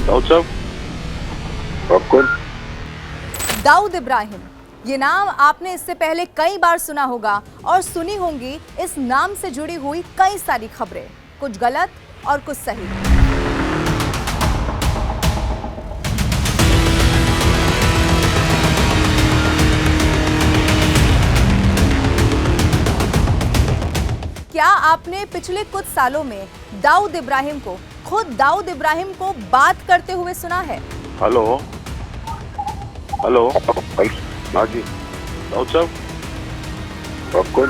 दाऊद साहब, आप कौन? दाऊद इब्राहिम, ये नाम आपने इससे पहले कई बार सुना होगा और सुनी होंगी इस नाम से जुड़ी हुई कई सारी खबरें, कुछ गलत और कुछ सही। क्या आपने पिछले कुछ सालों में दाऊद इब्राहिम को, खुद दाऊद इब्राहिम को बात करते हुए सुना है? हेलो हेलो, हाँ जी, दाऊद साहब, आप कौन?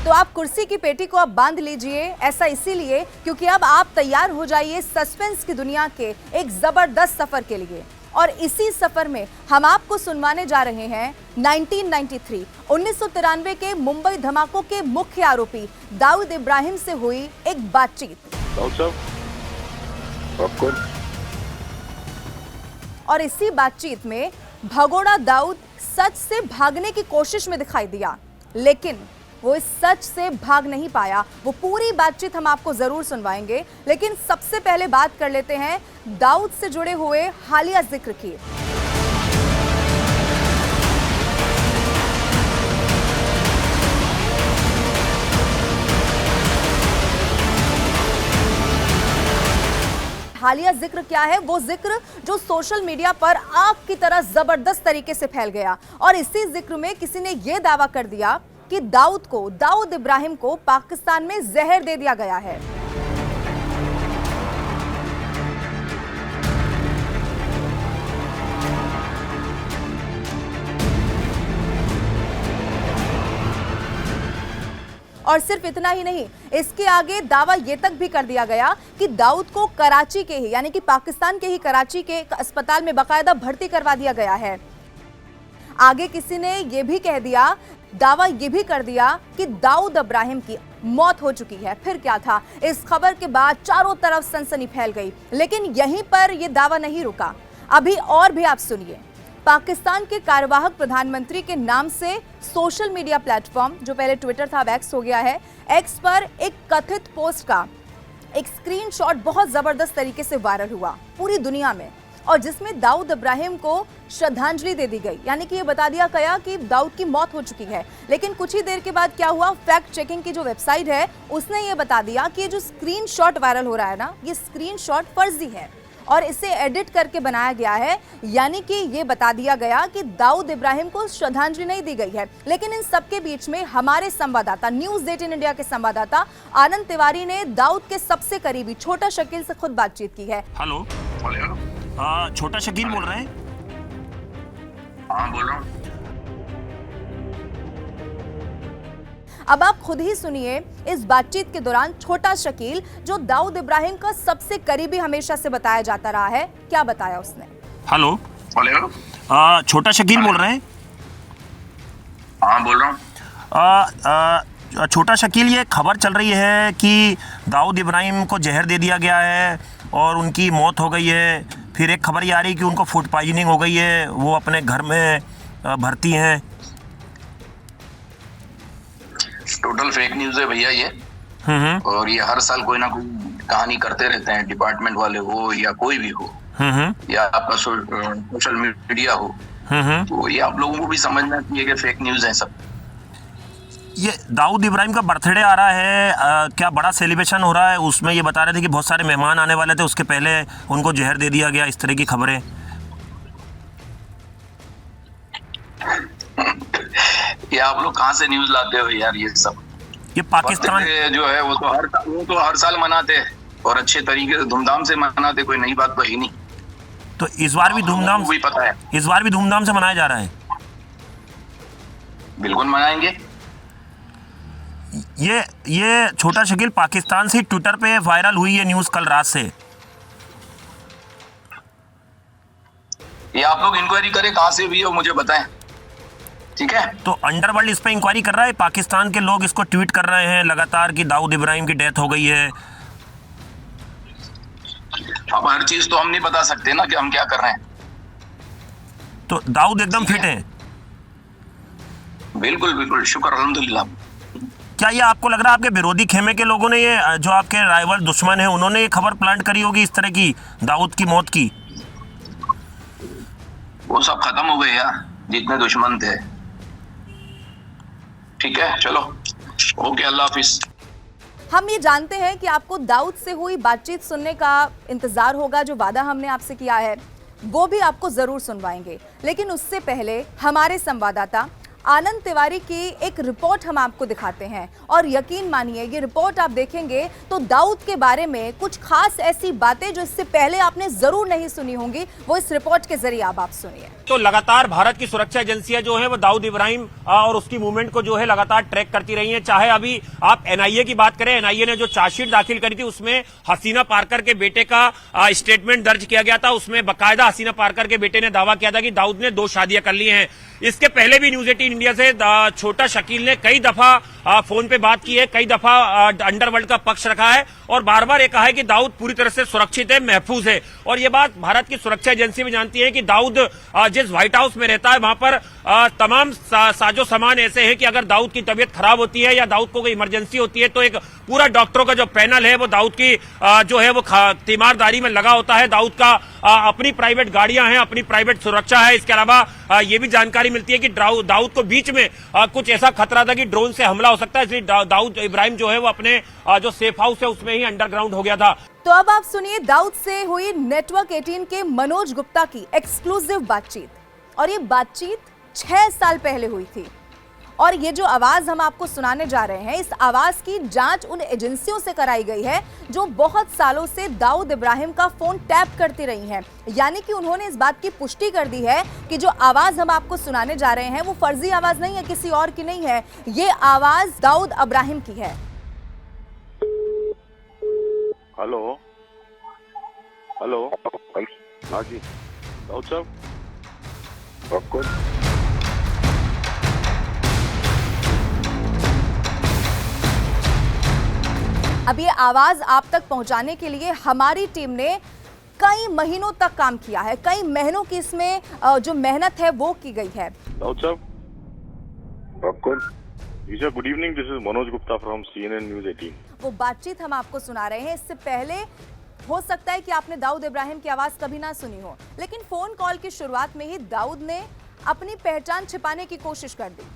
तो आप कुर्सी की पेटी को अब बांध लीजिए, ऐसा इसीलिए क्योंकि अब आप तैयार हो जाइए सस्पेंस की दुनिया के एक जबरदस्त सफर के लिए। और इसी सफर में हम आपको सुनवाने जा रहे हैं 1993 के मुंबई धमाकों के मुख्य आरोपी दाऊद इब्राहिम से हुई एक बातचीत। दाऊद साहब, आप कौन? और इसी बातचीत में भगोड़ा दाऊद सच से भागने की कोशिश में दिखाई दिया, लेकिन वो इस सच से भाग नहीं पाया। वो पूरी बातचीत हम आपको जरूर सुनवाएंगे, लेकिन सबसे पहले बात कर लेते हैं दाऊद से जुड़े हुए हालिया जिक्र की। हालिया जिक्र क्या है? वो जिक्र जो सोशल मीडिया पर आग की तरह जबरदस्त तरीके से फैल गया। और इसी जिक्र में किसी ने यह दावा कर दिया कि दाऊद इब्राहिम को पाकिस्तान में जहर दे दिया गया है। और सिर्फ इतना ही नहीं, इसके आगे दावा यह तक भी कर दिया गया कि दाऊद को कराची के ही, यानी कि पाकिस्तान के ही कराची के एक अस्पताल में बाकायदा भर्ती करवा दिया गया है। आगे किसी ने यह भी कह दिया, दावा यह भी कर दिया कि दाऊद इब्राहिम की मौत हो चुकी है। फिर क्या था? इस खबर के बाद चारों तरफ सनसनी फैल गई। लेकिन यहीं पर यह दावा नहीं रुका, अभी और भी आप सुनिए। पाकिस्तान के कार्यवाहक प्रधानमंत्री के नाम से सोशल मीडिया प्लेटफॉर्म, जो पहले ट्विटर था अब एक्स हो गया है, एक्स पर एक कथित पोस्ट का एक स्क्रीनशॉट बहुत जबरदस्त तरीके से वायरल हुआ पूरी दुनिया में, और जिसमें दाऊद इब्राहिम को श्रद्धांजलि दे दी गई, यानी कि ये बता दिया गया कि दाऊद की मौत हो चुकी है। लेकिन कुछ ही देर के बाद क्या हुआ, फैक्ट चेकिंग की जो वेबसाइट है उसने ये बता दिया कि ये जो स्क्रीनशॉट वायरल हो रहा है ना, ये स्क्रीनशॉट फर्जी है और इसे एडिट करके बनाया गया है। यानी कि ये बता दिया गया कि दाऊद इब्राहिम को श्रद्धांजलि नहीं दी गई है। लेकिन इन सबके बीच में हमारे संवाददाता, न्यूज़ 18 इंडिया के संवाददाता आनंद तिवारी ने दाऊद के सबसे करीबी छोटा शकील से खुद बातचीत की है। हेलो, छोटा शकील बोल रहे हैं? हाँ, बोल रहा हूँ। अब आप खुद ही सुनिए इस बातचीत के दौरान छोटा शकील, जो दाऊद इब्राहिम का सबसे करीबी हमेशा से बताया जाता रहा है, क्या बताया उसने। हेलो, छोटा शकील बोल रहे हैं? हाँ, बोल रहा हूँ। छोटा शकील, ये खबर चल रही है कि दाऊद इब्राहिम को जहर दे दिया गया है और उनकी मौत हो गई है। फिर एक खबर ये आ रही है कि उनको फूड पॉइजनिंग हो गई है, वो अपने घर में भर्ती हैं। टोटल फेक न्यूज है भैया ये। और ये हर साल कोई ना कोई कहानी करते रहते हैं, डिपार्टमेंट वाले हो या कोई भी हो, या आपका सोशल मीडिया हो। तो ये आप लोगों को भी समझना चाहिए कि फेक न्यूज है सब। ये दाऊद इब्राहिम का बर्थडे आ रहा है, क्या बड़ा सेलिब्रेशन हो रहा है? उसमें ये बता रहे थे कि बहुत सारे मेहमान आने वाले थे, उसके पहले उनको जहर दे दिया गया, इस तरह की खबरें। ये आप लोग कहाँ से न्यूज लाते हो यार? ये सब ये पाकिस्तान जो है वो तो हर साल मनाते हैं और अच्छे तरीके से धूमधाम से मनाते, कोई नई बात तो है नहीं। तो इस बार भी धूमधाम, भी पता है, इस बार भी धूमधाम से मनाया जा रहा है। बिल्कुल मनाएंगे। ये छोटा शकील, पाकिस्तान से ट्विटर पे वायरल हुई है न्यूज कल रात से। ये आप लोग इंक्वायरी करें कहाँ से हुई है, मुझे बताएं, ठीक है? तो अंडरवर्ल्ड इस पे इंक्वायरी कर रहा है, पाकिस्तान के लोग इसको ट्वीट कर रहे हैं लगातार कि दाऊद इब्राहिम की डेथ हो गई है। अब हर चीज तो हम नहीं बता सकते ना कि हम क्या कर रहे हैं। तो दाऊद एकदम फिट है? बिल्कुल बिल्कुल, शुक्र अल्हम्दुलिल्लाह। क्या ये आपको लग रहा है आपके विरोधी खेमे के लोगों ने, ये जो आपके राइवल दुश्मन है, उन्होंने ये खबर प्लांट करी होगी इस तरह की दाऊद की मौत की? वो सब खत्म हो गए यार, जितने दुश्मन थे। ठीक है, चलो ओके, अल्लाह हाफिज। हम ये जानते हैं कि आपको दाऊद से हुई बातचीत सुनने का इंतजार होगा। जो वादा हमने आपसे किया है वो भी आपको जरूर सुनवाएंगे, लेकिन उससे पहले हमारे संवाददाता आनंद तिवारी की एक रिपोर्ट हम आपको दिखाते हैं। और यकीन मानिए, ये रिपोर्ट आप देखेंगे तो दाऊद के बारे में कुछ खास ऐसी बातें जो इससे पहले आपने जरूर नहीं सुनी होंगी, वो इस रिपोर्ट के जरिए आप सुनिए। तो लगातार भारत की सुरक्षा एजेंसियां जो है वो दाऊद इब्राहिम और उसकी मूवमेंट को जो है लगातार ट्रैक करती रही हैं। चाहे अभी आप एनआईए की बात करें, एनआईए ने जो चार्जशीट दाखिल करी थी उसमें हसीना पारकर के बेटे का स्टेटमेंट दर्ज किया गया था। उसमें बाकायदा हसीना पारकर के बेटे ने दावा किया था कि दाऊद ने 2 शादियां कर ली हैं। इसके पहले भी न्यूज 18 इंडिया से छोटा शकील ने कई दफा फोन पे बात की है, कई दफा अंडरवर्ल्ड का पक्ष रखा है और बार बार ये कहा है कि दाऊद पूरी तरह से सुरक्षित है, महफूज है। और ये बात भारत की सुरक्षा एजेंसी भी जानती है कि दाऊद जिस व्हाइट हाउस में रहता है वहां पर तमाम साजो सामान ऐसे हैं कि अगर दाऊद की तबीयत खराब होती है या दाऊद को कोई इमरजेंसी होती है तो एक पूरा डॉक्टरों का जो पैनल है वो दाऊद की जो है वो तीमारदारी में लगा होता है। दाऊद का अपनी प्राइवेट गाड़ियां हैं, अपनी प्राइवेट सुरक्षा है। इसके अलावा ये भी जानकारी मिलती है कि दाऊद को बीच में कुछ ऐसा खतरा था कि ड्रोन से हमला हो सकता है, इसलिए दाऊद इब्राहिम जो है वो अपने जो सेफ हाउस है उसमें ही अंडरग्राउंड हो गया था। तो अब आप सुनिए दाऊद से हुई नेटवर्क 18 के मनोज गुप्ता की एक्सक्लूसिव बातचीत। और ये बातचीत 6 साल पहले हुई थी। और ये जो आवाज हम आपको सुनाने जा रहे हैं, इस आवाज की जांच उन एजेंसियों से कराई गई है जो बहुत सालों से दाऊद इब्राहिम का फोन टैप करती रही हैं। यानी कि उन्होंने इस बात की पुष्टि कर दी है कि जो आवाज हम आपको सुनाने जा रहे हैं वो फर्जी आवाज नहीं है, किसी और की नहीं है, ये आवाज दाऊद इब्राहिम की है। हेलो हेलो, हाँ जी दाऊद साहब, आप कौन? अब ये आवाज आप तक पहुंचाने के लिए हमारी टीम ने कई महीनों तक काम किया है, कई महीनों की इसमें जो मेहनत है वो की गई है। दाऊद साहब, आप कौन? जी sir, good evening, this is Manoj Gupta from CNN news 18। वो बातचीत हम आपको सुना रहे हैं। इससे पहले हो सकता है कि आपने दाऊद इब्राहिम की आवाज कभी ना सुनी हो, लेकिन फोन कॉल की शुरुआत में ही दाऊद ने अपनी पहचान छिपाने की कोशिश कर दी।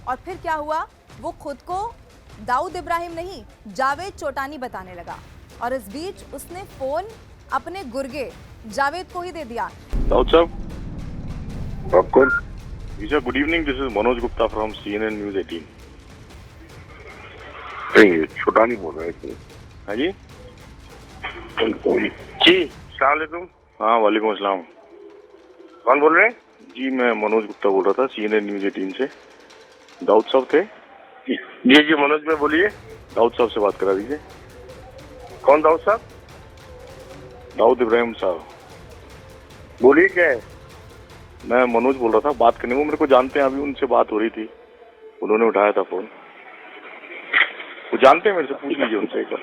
और फिर क्या हुआ, वो खुद को दाऊद इब्राहिम नहीं जावेद चोटानी बताने लगा। और इस बीच उसने फोन अपने गुर्गे जावेद को ही दे दिया। दाऊद साहब, आप कौन? जी sir, good evening, this is Manoj Gupta from CNN news 18। Chhotani बोल रहे हैं? हाँ जी जी, अस्सलाम वालेकुम। हाँ वालेकुम अस्सलाम। कौन बोल रहे हैं? जी मैं मनोज गुप्ता बोल रहा था CNN न्यूज 18 से। दाऊद साहब थे? जी जी मनोज भाई बोलिए। दाऊद साहब से बात करा दीजिए। कौन दाऊद साहब? दाऊद इब्राहिम साहब। बोलिए क्या है? मैं मनोज बोल रहा था, बात करने को मेरे को जानते हैं, अभी उनसे बात हो रही थी, उन्होंने उठाया था फोन। वो जानते हैं मेरे से, पूछ लीजिए उनसे एक बार।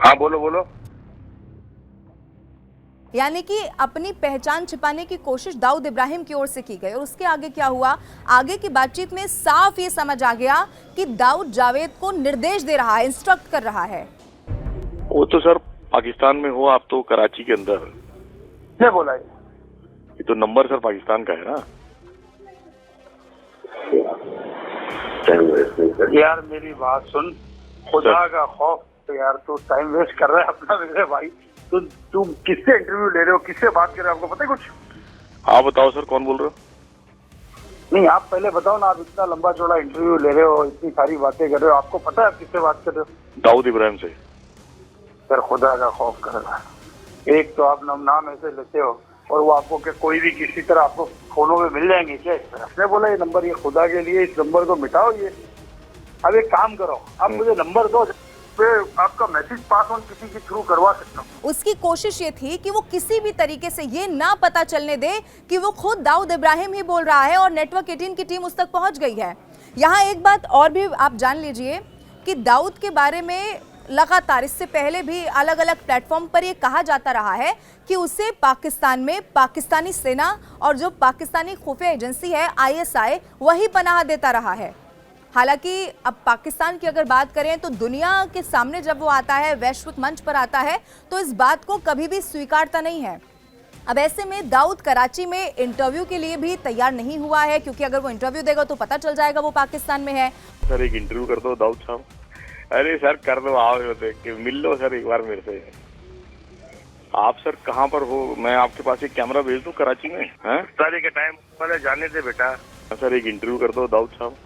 हाँ बोलो बोलो। यानी कि अपनी पहचान छिपाने की कोशिश दाऊद इब्राहिम की ओर से की गई। और उसके आगे क्या हुआ, आगे की बातचीत में साफ ये समझ आ गया कि दाऊद जावेद को निर्देश दे रहा है, इंस्ट्रक्ट कर रहा है। वो तो सर पाकिस्तान में हो आप, तो कराची के अंदर क्या बोला है? ये तो नंबर सर पाकिस्तान का है ना। यार मेरी बात सुन, खुदा का खौफ, यार तू टाइम वेस्ट कर रहा है अपना मेरे भाई। तू किससे इंटरव्यू ले रहे हो, किससे बात कर रहे हो, आपको पता है कुछ? आप बताओ सर, कौन बोल रहे हो? नहीं आप पहले बताओ ना, आप इतना लंबा चौड़ा इंटरव्यू ले रहे हो, इतनी सारी बातें कर रहे हो, आपको पता है आप किससे बात कर रहे हो? दाऊद इब्राहिम से। सर खुदा का खौफ कर रहा है। एक तो आप नाम ऐसे लेते हो और वो आपको के कोई भी किसी तरह आपको फोनों में मिल जाएंगे क्या? इस तरह उसने बोला ये नंबर, ये खुदा के लिए इस नंबर को मिटाओ। ये अब एक काम करो, आप मुझे नंबर दो, आपका मैसेज पास ऑन किसी के थ्रू करवा सकता हूँ। उसकी कोशिश ये थी कि वो किसी भी तरीके से ये ना पता चलने दे कि वो खुद दाऊद इब्राहिम ही बोल रहा है। और नेटवर्क 18 की टीम उस तक पहुंच गई है। यहाँ एक बात और भी आप जान लीजिए कि दाऊद के बारे में लगातार इससे पहले भी अलग अलग प्लेटफॉर्म पर ये कहा जाता रहा है कि उसे पाकिस्तान में पाकिस्तानी सेना और जो पाकिस्तानी खुफिया एजेंसी है ISI वही पनाह देता रहा है। हालांकि अब पाकिस्तान की अगर बात करें तो दुनिया के सामने जब वो आता है, वैश्विक मंच पर आता है, तो इस बात को कभी भी स्वीकारता नहीं है। अब ऐसे में दाऊद कराची में इंटरव्यू के लिए भी तैयार नहीं हुआ है, क्योंकि अगर वो इंटरव्यू देगा तो पता चल जाएगा वो पाकिस्तान में है। सर एक इंटरव्यू कर दो दाऊद साहब। अरे सर कर दो, आओ देख के मिल लो सर एक बार मेरे से। आप सर कहाँ पर हो? मैं आपके पास एक कैमरा भेज दूं कराची में? हैं सर एक टाइम पहले जाने दे बेटा। सर एक इंटरव्यू कर दो दाऊद साहब।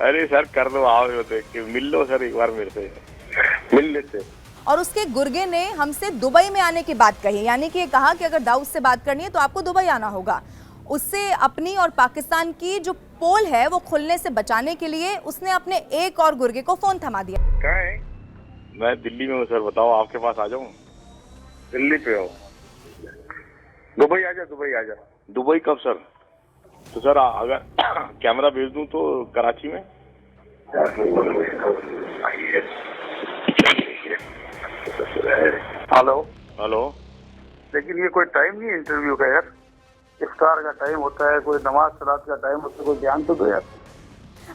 अरे सर कर दो, आओ देख के मिल लो सर एक बार मेरे से। मिल लेते। और उसके गुर्गे ने हमसे दुबई में आने की बात कही, यानी कि कहा कि अगर दाऊद से बात करनी है तो आपको दुबई आना होगा। उससे अपनी और पाकिस्तान की जो पोल है वो खुलने से बचाने के लिए उसने अपने एक और गुर्गे को फोन थमा दिया। कहाँ है? मैं दिल्ली में हूँ सर, बताओ आपके पास आ जाऊँ? दिल्ली पे हो? दुबई आ जा, दुबई आ जा। दुबई कब सर? तो सर अगर कैमरा भेज दूं तो कराची में? Hello hello. लेकिन ये कोई टाइम नहीं है इंटरव्यू का यार। इफ्तार का टाइम होता है, कोई नमाज सलात का टाइम होता है, कोई ध्यान तो दो यार।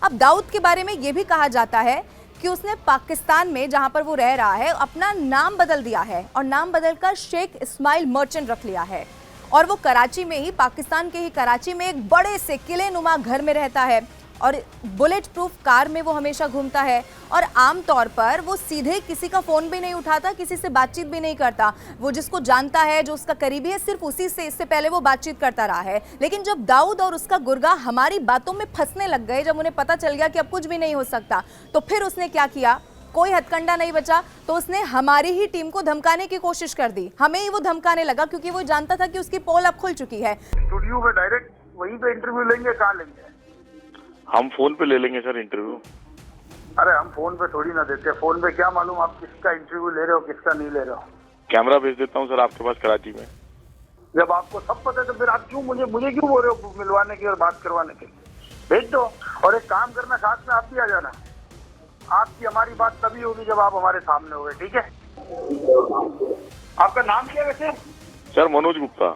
अब दाऊद के बारे में ये भी कहा जाता है कि उसने पाकिस्तान में जहां पर वो रह रहा है अपना नाम बदल दिया है और नाम बदलकर शेख इस्माइल मर्चेंट रख लिया है, और वो कराची में ही, पाकिस्तान के ही कराची में एक बड़े से किले नुमा घर में रहता है और बुलेट प्रूफ कार में वो हमेशा घूमता है। और आमतौर पर वो सीधे किसी का फ़ोन भी नहीं उठाता, किसी से बातचीत भी नहीं करता। वो जिसको जानता है, जो उसका करीबी है, सिर्फ उसी से इससे पहले वो बातचीत करता रहा है। लेकिन जब दाऊद और उसका गुर्गा हमारी बातों में फंसने लग गए, जब उन्हें पता चल गया कि अब कुछ भी नहीं हो सकता, तो फिर उसने क्या किया? कोई हथकंडा नहीं बचा, तो उसने हमारी ही टीम को धमकाने की कोशिश कर दी। हमें ही वो धमकाने लगा, क्योंकि वो जानता था कि उसकी पोल अब खुल चुकी है। स्टूडियो में डायरेक्ट वहीं पे इंटरव्यू लेंगे? कहाँ लेंगे? हम फोन पे ले लेंगे सर इंटरव्यू। अरे हम फोन पे थोड़ी ना देते। फोन पे क्या मालूम आप किसका इंटरव्यू ले रहे हो, किसका नहीं ले रहे हो। कैमरा भेज देता हूँ सर आपके पास कराची में। जब आपको सब पता है तो फिर आप क्यों मुझे क्यों बोल रहे हो मिलवाने की और बात करवाने के? भेज दो। और एक काम करना, साथ में आप भी आ जाना। आपकी हमारी बात तभी होगी जब आप हमारे सामने होंगे, ठीक है? आपका नाम क्या वैसे? सर मनोज गुप्ता।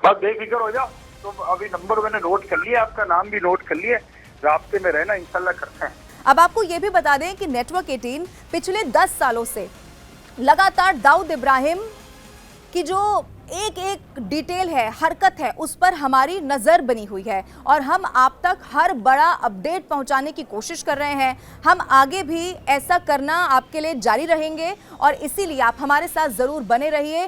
बस बेफिक्र हो जाओ। तो अभी नंबर मैंने नोट कर लिया, आपका नाम भी नोट कर लिया। राब्ते में रहना, इंशाल्लाह करते हैं। अब आपको ये भी बता दें कि नेटवर्क 18 पिछले 10 सालों से लगातार दाऊद इब्राहिम की जो एक एक डिटेल है, हरकत है, उस पर हमारी नज़र बनी हुई है और हम आप तक हर बड़ा अपडेट पहुंचाने की कोशिश कर रहे हैं। हम आगे भी ऐसा करना आपके लिए जारी रहेंगे और इसीलिए आप हमारे साथ ज़रूर बने रहिए